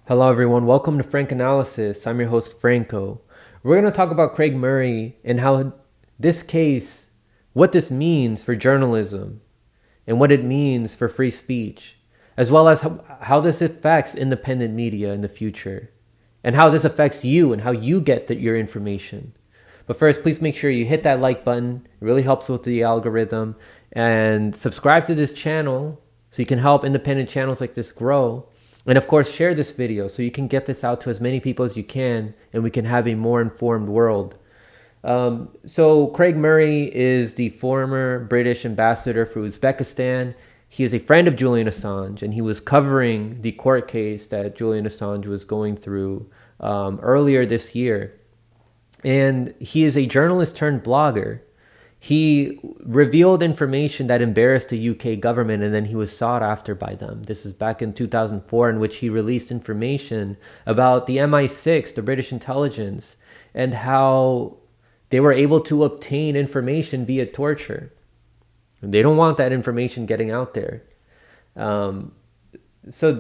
Hello, everyone. Welcome to Frank Analysis. I'm your host, Franco. We're going to talk about Craig Murray and how this case, what this means for journalism and what it means for free speech, as well as how this affects independent media in the future, and how this affects you and how you get your information. But first, please make sure you hit that like button. It really helps with the algorithm. And subscribe to this channel so you can help independent channels like this grow. And of course, share this video so you can get this out to as many people as you can, and we can have a more informed world. So Craig Murray is the former British ambassador for Uzbekistan. He is a friend of Julian Assange, and he was covering the court case that Julian Assange was going through earlier this year. And he is a journalist turned blogger. He revealed information that embarrassed the UK government, and then he was sought after by them. This is back in 2004, in which he released information about the MI6, the British intelligence, and how they were able to obtain information via torture. And they don't want that information getting out there. So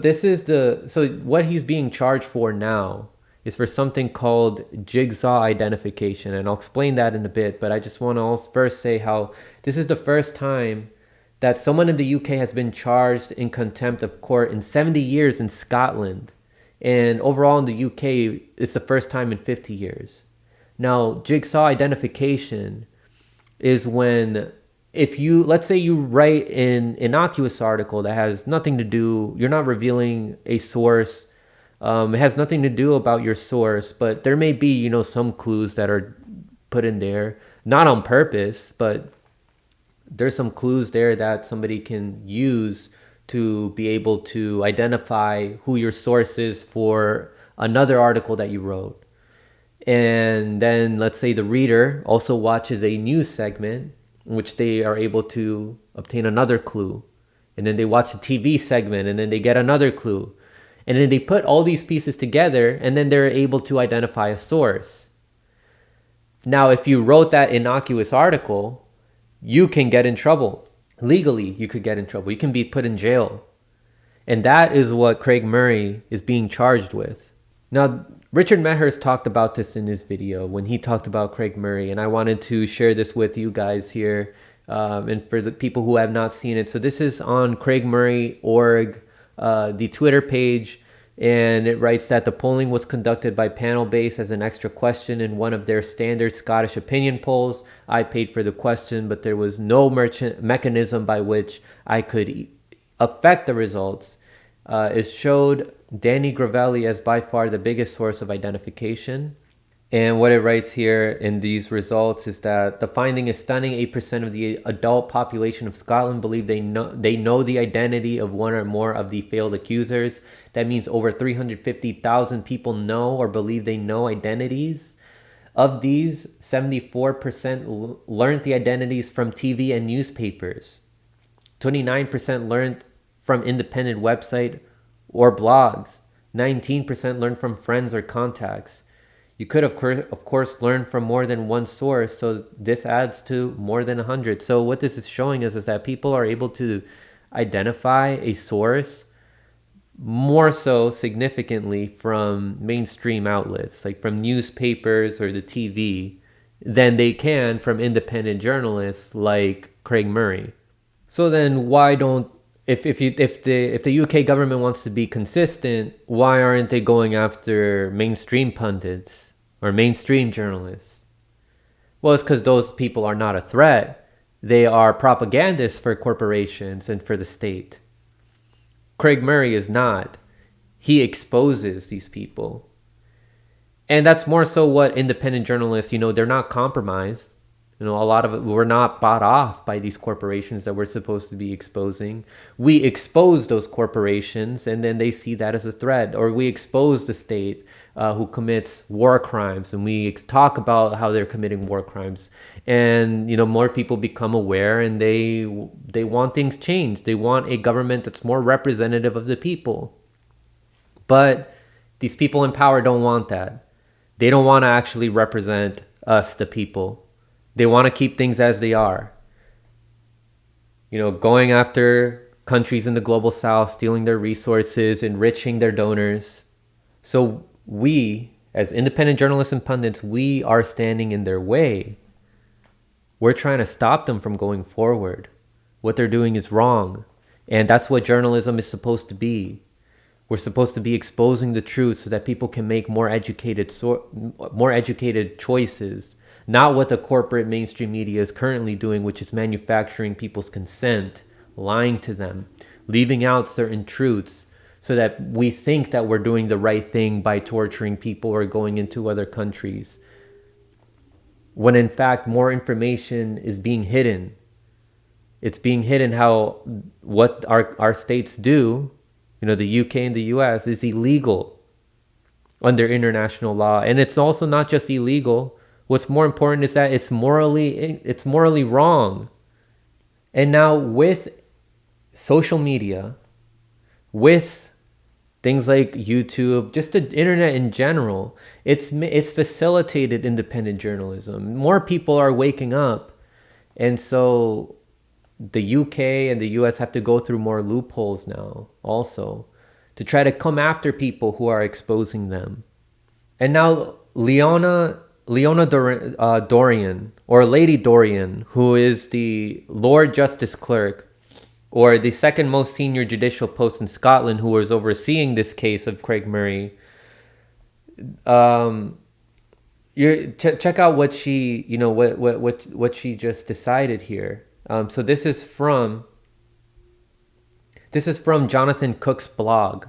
what he's being charged for now is for something called Jigsaw Identification. And I'll explain that in a bit, but I just want to first say how this is the first time that someone in the UK has been charged in contempt of court in 70 years in Scotland. And overall in the UK, it's the first time in 50 years. Now, Jigsaw Identification is when, let's say you write an innocuous article that has nothing to do, you're not revealing a source. It has nothing to do about your source, but there may be, some clues that are put in there, not on purpose, but there's some clues there that somebody can use to be able to identify who your source is for another article that you wrote. And then let's say the reader also watches a news segment in which they are able to obtain another clue. And then they watch a TV segment and then they get another clue. And then they put all these pieces together and then they're able to identify a source. Now, if you wrote that innocuous article, you can get in trouble. Legally, you could get in trouble. You can be put in jail. And that is what Craig Murray is being charged with. Now, Richard Mehers talked about this in his video when he talked about Craig Murray. And I wanted to share this with you guys here and for the people who have not seen it. So this is on craigmurray.org. The Twitter page, and it writes that the polling was conducted by panel base as an extra question in one of their standard Scottish opinion polls. I paid for the question, but there was no mechanism by which I could affect the results. It showed Danny Gravelli as by far the biggest source of identification. And what it writes here in these results is that the finding is stunning. 8% of the adult population of Scotland believe they know the identity of one or more of the failed accusers. That means over 350,000 people know or believe they know identities. Of these, 74% learned the identities from TV and newspapers. 29% learned from independent website or blogs. 19% learned from friends or contacts. You could, of course, learn from more than one source, so this adds to more than 100. So what this is showing us is that people are able to identify a source more so significantly from mainstream outlets, like from newspapers or the TV, than they can from independent journalists like Craig Murray. So then why don't, if the UK government wants to be consistent, why aren't they going after mainstream pundits or mainstream journalists? Well, it's because those people are not a threat. They are propagandists for corporations and for the state. Craig Murray is not. He exposes these people. And that's more so what independent journalists, they're not compromised. A lot of it, we're not bought off by these corporations that we're supposed to be exposing. We expose those corporations and then they see that as a threat. Or we expose the state who commits war crimes, and we talk about how they're committing war crimes. And, more people become aware and they want things changed. They want a government that's more representative of the people. But these people in power don't want that. They don't want to actually represent us, the people. They want to keep things as they are. Going after countries in the global south, stealing their resources, enriching their donors. So we, as independent journalists and pundits, we are standing in their way. We're trying to stop them from going forward. What they're doing is wrong. And that's what journalism is supposed to be. We're supposed to be exposing the truth so that people can make more educated choices, not what the corporate mainstream media is currently doing, which is manufacturing people's consent, lying to them, leaving out certain truths so that we think that we're doing the right thing by torturing people or going into other countries, when in fact more information is being hidden. It's being hidden how what our states do, the UK and the US, is illegal under international law. And it's also not just illegal. What's more important is that it's morally wrong. And now with social media, with things like YouTube, just the internet in general, it's facilitated independent journalism. More people are waking up. And so the UK and the US have to go through more loopholes now also to try to come after people who are exposing them. And now Leona Dorian, or Lady Dorian, who is the Lord Justice Clerk, or the second most senior judicial post in Scotland, who was overseeing this case of Craig Murray, check out what she, what she just decided here. So this is from Jonathan Cook's blog,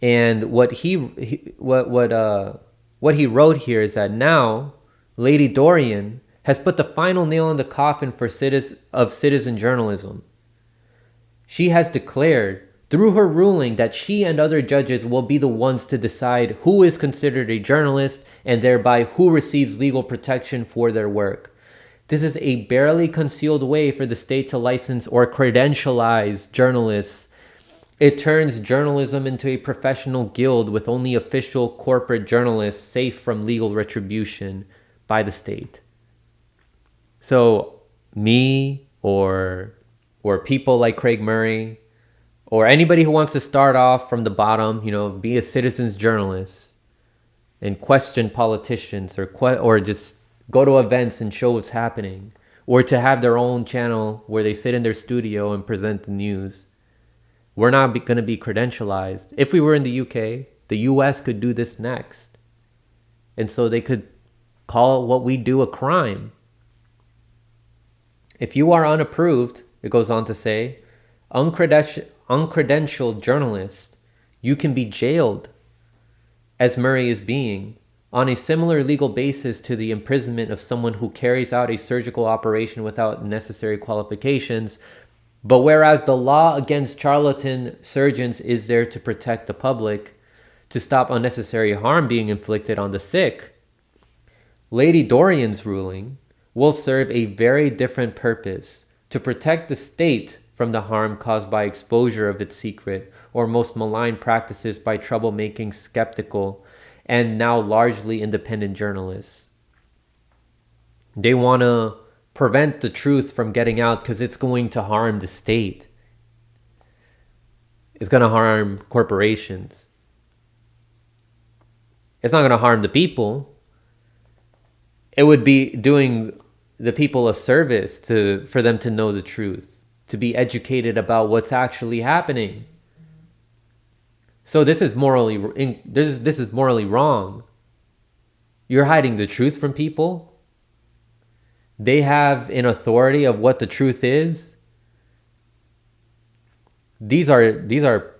and what he wrote here is that now Lady Dorian has put the final nail in the coffin for citizen journalism. She has declared through her ruling that she and other judges will be the ones to decide who is considered a journalist and thereby who receives legal protection for their work. This is a barely concealed way for the state to license or credentialize journalists. It turns journalism into a professional guild with only official corporate journalists safe from legal retribution by the state. So me or people like Craig Murray, or anybody who wants to start off from the bottom, be a citizen's journalist and question politicians, or just go to events and show what's happening, or to have their own channel where they sit in their studio and present the news. We're not going to be credentialized. If we were in the UK, the US could do this next. And so they could call what we do a crime. If you are unapproved, it goes on to say, uncredentialed journalist, you can be jailed, as Murray is being, on a similar legal basis to the imprisonment of someone who carries out a surgical operation without necessary qualifications. But whereas the law against charlatan surgeons is there to protect the public, to stop unnecessary harm being inflicted on the sick, Lady Dorian's ruling will serve a very different purpose: to protect the state from the harm caused by exposure of its secret or most malign practices by troublemaking, skeptical, and now largely independent journalists. They want to prevent the truth from getting out because it's going to harm the state. It's going to harm corporations. It's not going to harm the people. It would be doing the people a service for them to know the truth, to be educated about what's actually happening. So this is morally wrong. You're hiding the truth from people. They have an authority of what the truth is. These are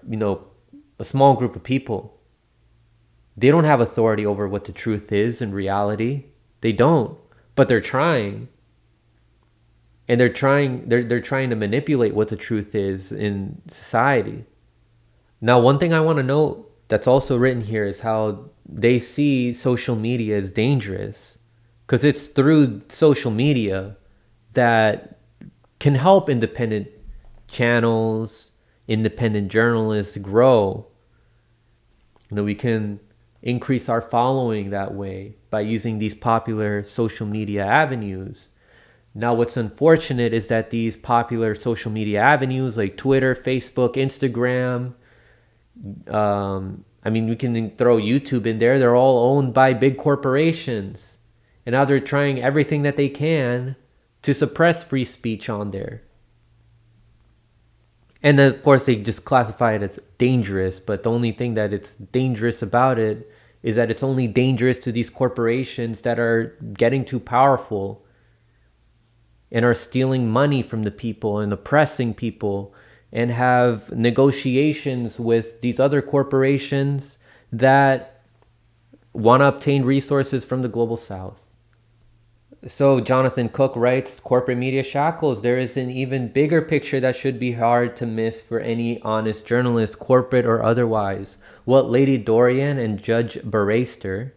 a small group of people. They don't have authority over what the truth is in reality. They don't, but they're trying. And they're trying to manipulate what the truth is in society. Now, one thing I want to note that's also written here is how they see social media as dangerous, because it's through social media that can help independent channels, independent journalists grow. We can increase our following that way by using these popular social media avenues. Now, what's unfortunate is that these popular social media avenues like Twitter, Facebook, Instagram, I mean, we can throw YouTube in there. They're all owned by big corporations. And now they're trying everything that they can to suppress free speech on there. And then, of course, they just classify it as dangerous. But the only thing that it's dangerous about it is that it's only dangerous to these corporations that are getting too powerful and are stealing money from the people and oppressing people and have negotiations with these other corporations that want to obtain resources from the global south. So Jonathan Cook writes, corporate media shackles. There is an even bigger picture that should be hard to miss for any honest journalist, corporate or otherwise. What Lady Dorian and Judge Barrister,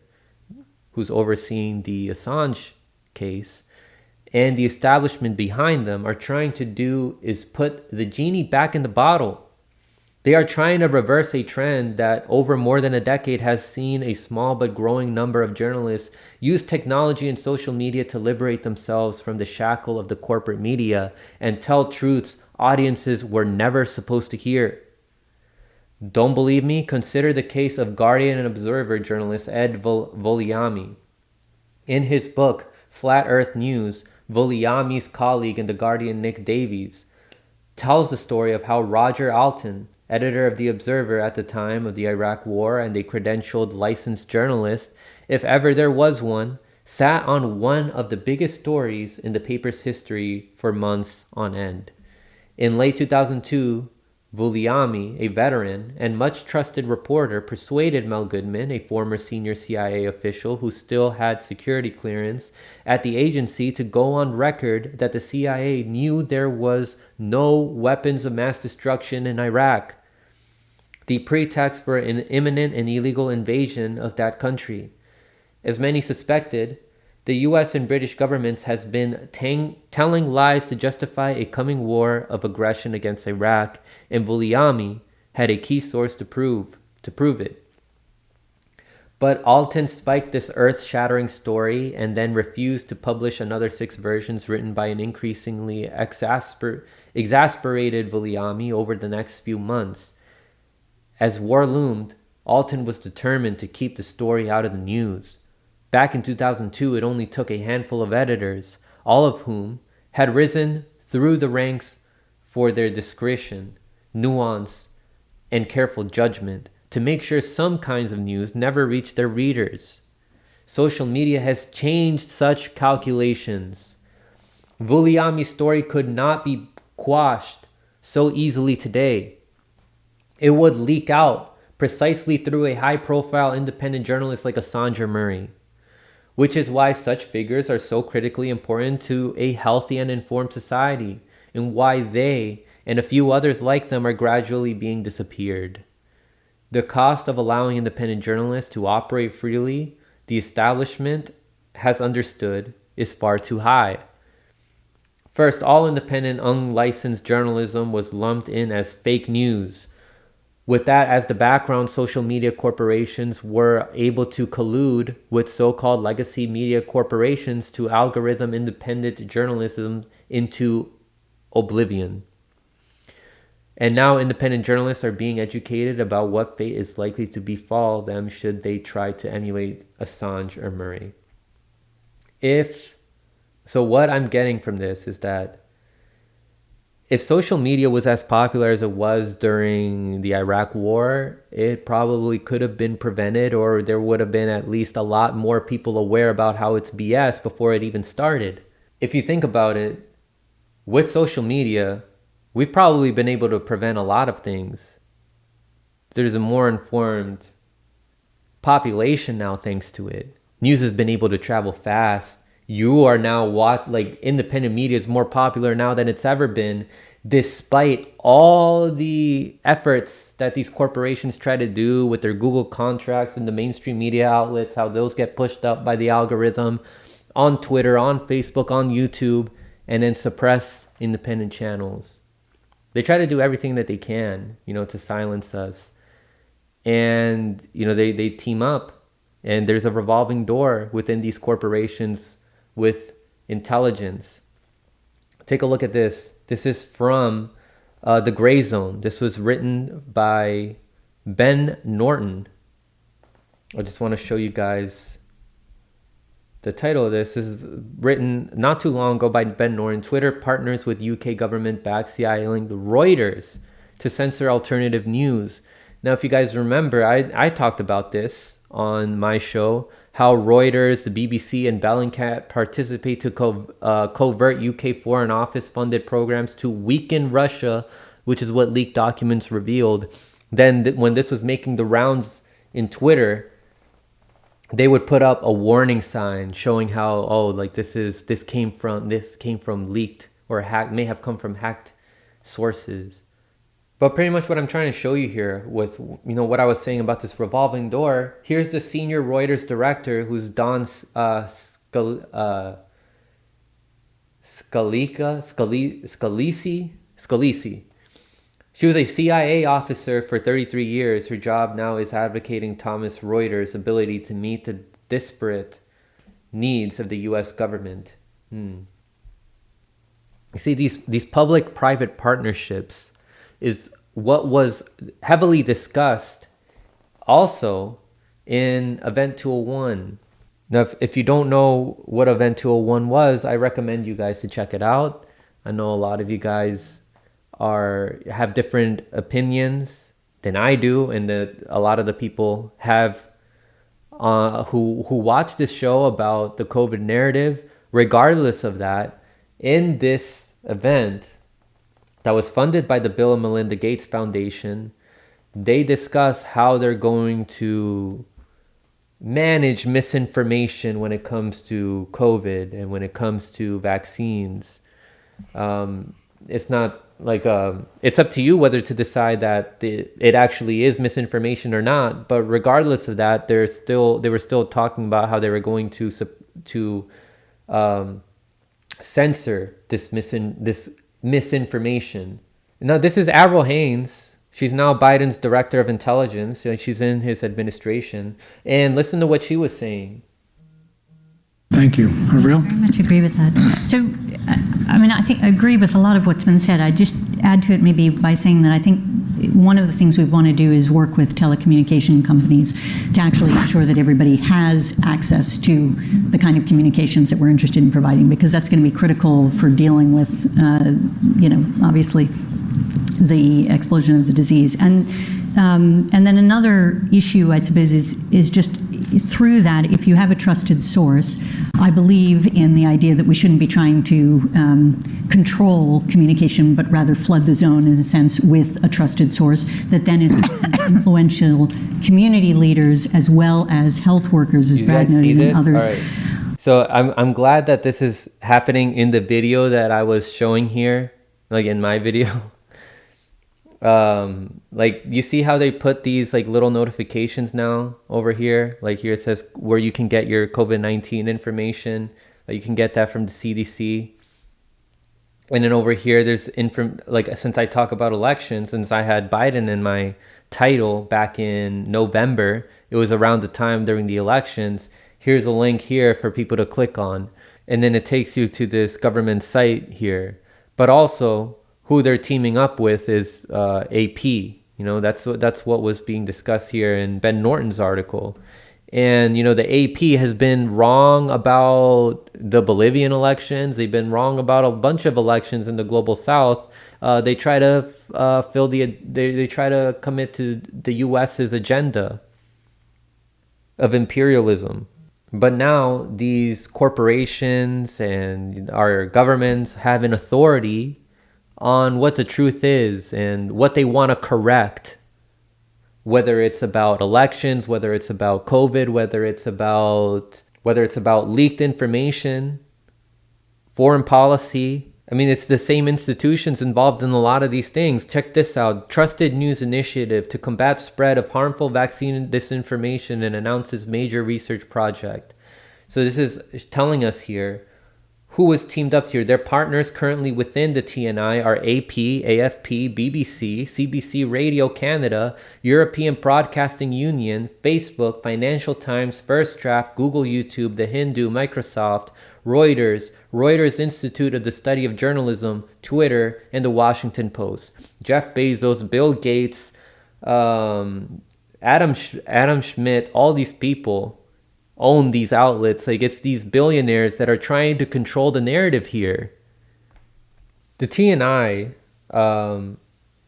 who's overseeing the Assange case, and the establishment behind them are trying to do is put the genie back in the bottle. They are trying to reverse a trend that over more than a decade has seen a small but growing number of journalists use technology and social media to liberate themselves from the shackle of the corporate media and tell truths audiences were never supposed to hear. Don't believe me? Consider the case of Guardian and Observer journalist Ed Voliami. In his book, Flat Earth News, Voliami's colleague in The Guardian, Nick Davies, tells the story of how Roger Alton, editor of The Observer at the time of the Iraq War and a credentialed licensed journalist, if ever there was one, sat on one of the biggest stories in the paper's history for months on end. In late 2002, Voliami, a veteran and much trusted reporter, persuaded Mel Goodman, a former senior CIA official who still had security clearance at the agency, to go on record that the CIA knew there was no weapons of mass destruction in Iraq, the pretext for an imminent and illegal invasion of that country. As many suspected, the US and British governments has been telling lies to justify a coming war of aggression against Iraq, and Voliami had a key source to prove it. But Alton spiked this earth-shattering story and then refused to publish another 6 versions written by an increasingly exasperated Voliami over the next few months. As war loomed, Alton was determined to keep the story out of the news. Back in 2002, it only took a handful of editors, all of whom had risen through the ranks for their discretion, nuance, and careful judgment to make sure some kinds of news never reached their readers. Social media has changed such calculations. Voliami's story could not be quashed so easily today. It would leak out precisely through a high-profile independent journalist like Assange or Murray, which is why such figures are so critically important to a healthy and informed society, and why they and a few others like them are gradually being disappeared. The cost of allowing independent journalists to operate freely, the establishment has understood, is far too high. First, all independent, unlicensed journalism was lumped in as fake news. With that as the background, social media corporations were able to collude with so-called legacy media corporations to algorithm independent journalism into oblivion. And now independent journalists are being educated about what fate is likely to befall them should they try to emulate Assange or Murray. So what I'm getting from this is that if social media was as popular as it was during the Iraq War, it probably could have been prevented, or there would have been at least a lot more people aware about how it's BS before it even started. If you think about it, with social media, we've probably been able to prevent a lot of things. There's a more informed population now thanks to it. News has been able to travel fast. You are now independent media is more popular now than it's ever been, despite all the efforts that these corporations try to do with their Google contracts and the mainstream media outlets, how those get pushed up by the algorithm on Twitter, on Facebook, on YouTube, and then suppress independent channels. They try to do everything that they can, to silence us. And, they team up, and there's a revolving door within these corporations with intelligence. Take a look at this. This is from The Gray Zone. This was written by Ben Norton, I just want to show you guys the title of this. This is written not too long ago by Ben Norton. Twitter partners with UK government backed CIA link Reuters to censor alternative news. Now, if you guys remember, I talked about this on my show, how Reuters, the BBC, and Bellingcat participate to covert UK Foreign Office funded programs to weaken Russia, which is what leaked documents revealed. Then when this was making the rounds in Twitter, they would put up a warning sign showing how, oh, like this came from leaked or hacked, may have come from hacked sources. But pretty much what I'm trying to show you here with, what I was saying about this revolving door, here's the senior Reuters director, who's Don Scalisi. She was a CIA officer for 33 years. Her job now is advocating Thomas Reuters' ability to meet the disparate needs of the U.S. government. You see, these public-private partnerships is what was heavily discussed also in Event 201. Now, if you don't know what Event 201 was, I recommend you guys to check it out. I know a lot of you guys have different opinions than I do, and that a lot of the people have who watch this show about the COVID narrative. Regardless of that, in this event that was funded by the Bill and Melinda Gates Foundation, they discuss how they're going to manage misinformation when it comes to COVID and when it comes to vaccines. It's not like it's up to you whether to decide that it actually is misinformation or not. But regardless of that, they were still talking about how they were going to censor this misinformation. Now, this is Avril Haines. She's now Biden's director of intelligence. She's in his administration. And listen to what she was saying. Thank you. Avril? I very much agree with that. So, I think I agree with a lot of what's been said. I just add to it maybe by saying that I think one of the things we want to do is work with telecommunication companies to actually ensure that everybody has access to the kind of communications that we're interested in providing, because that's going to be critical for dealing with, obviously the explosion of the disease. And then another issue, I suppose, is just through that, if you have a trusted source, I believe in the idea that we shouldn't be trying to control communication, but rather flood the zone, in a sense, with a trusted source that then is influential community leaders as well as health workers, as Brad noted, and others. All right. So I'm glad that this is happening in the video that I was showing here, like in my video. Like you see how they put these like little notifications now over here, like here it says where you can get your COVID-19 information. You can get that from the CDC. And then over here there's like, since I talk about elections, since I had Biden in my title back in November, it was around the time during the elections. Here's a link here for people to click on, and then it takes you to this government site here. But also who they're teaming up with is AP. That's what was being discussed here in Ben Norton's article. And, the AP has been wrong about the Bolivian elections. They've been wrong about a bunch of elections in the global south. They try to they try to commit to the US's agenda of imperialism. But now these corporations and our governments have an authority on what the truth is and what they want to correct, whether it's about elections, whether it's about COVID, whether it's about leaked information, foreign policy. It's the same institutions involved in a lot of these things. Check this out. Trusted News Initiative to combat spread of harmful vaccine disinformation and announces major research project. So this is telling us here who was teamed up here. Their partners currently within the TNI are AP, AFP, BBC, CBC Radio Canada, European Broadcasting Union, Facebook, Financial Times, First Draft, Google, YouTube, The Hindu, Microsoft, Reuters, Reuters Institute of the Study of Journalism, Twitter, and The Washington Post. Jeff Bezos, Bill Gates, Adam Schmidt, all these people own these outlets. Like, it's these billionaires that are trying to control the narrative here. The TNI,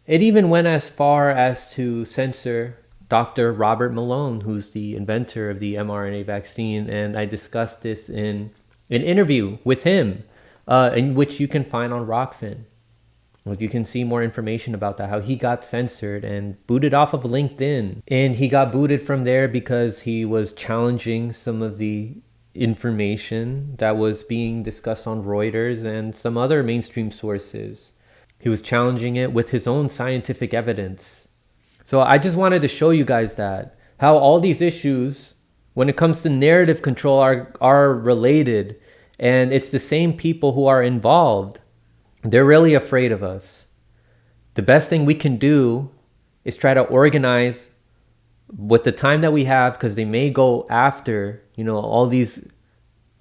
it even went as far as to censor Dr. Robert Malone, who's the inventor of the mRNA vaccine. And I discussed this in an interview with him, in which you can find on Rockfin. Like, you can see more information about that, how he got censored and booted off of LinkedIn. And he got booted from there because he was challenging some of the information that was being discussed on Reuters and some other mainstream sources. He was challenging it with his own scientific evidence. So I just wanted to show you guys that, how all these issues, when it comes to narrative control, are related. And it's the same people who are involved. They're really afraid of us. The best thing we can do is try to organize with the time that we have, because they may go after, all these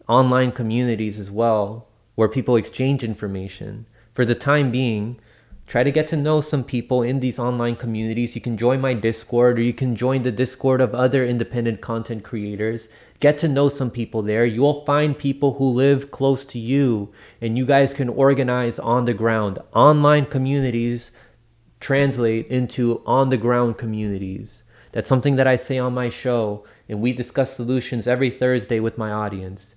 online communities as well, where people exchange information. For the time being, try to get to know some people in these online communities. You can join my Discord, or you can join the Discord of other independent content creators. Get to know some people there. You will find people who live close to you, and you guys can organize on the ground. Online communities translate into on the ground communities. That's something that I say on my show, and we discuss solutions every Thursday with my audience.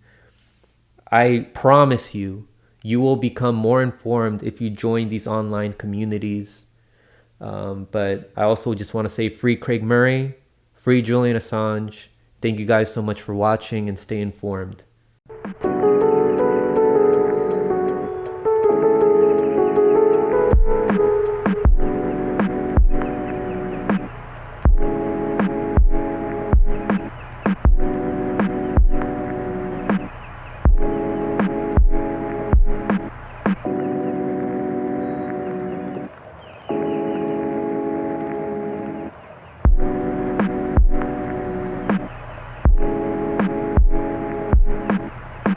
I promise you, you will become more informed if you join these online communities. But I also just want to say, free Craig Murray, free Julian Assange. Thank you guys so much for watching, and stay informed.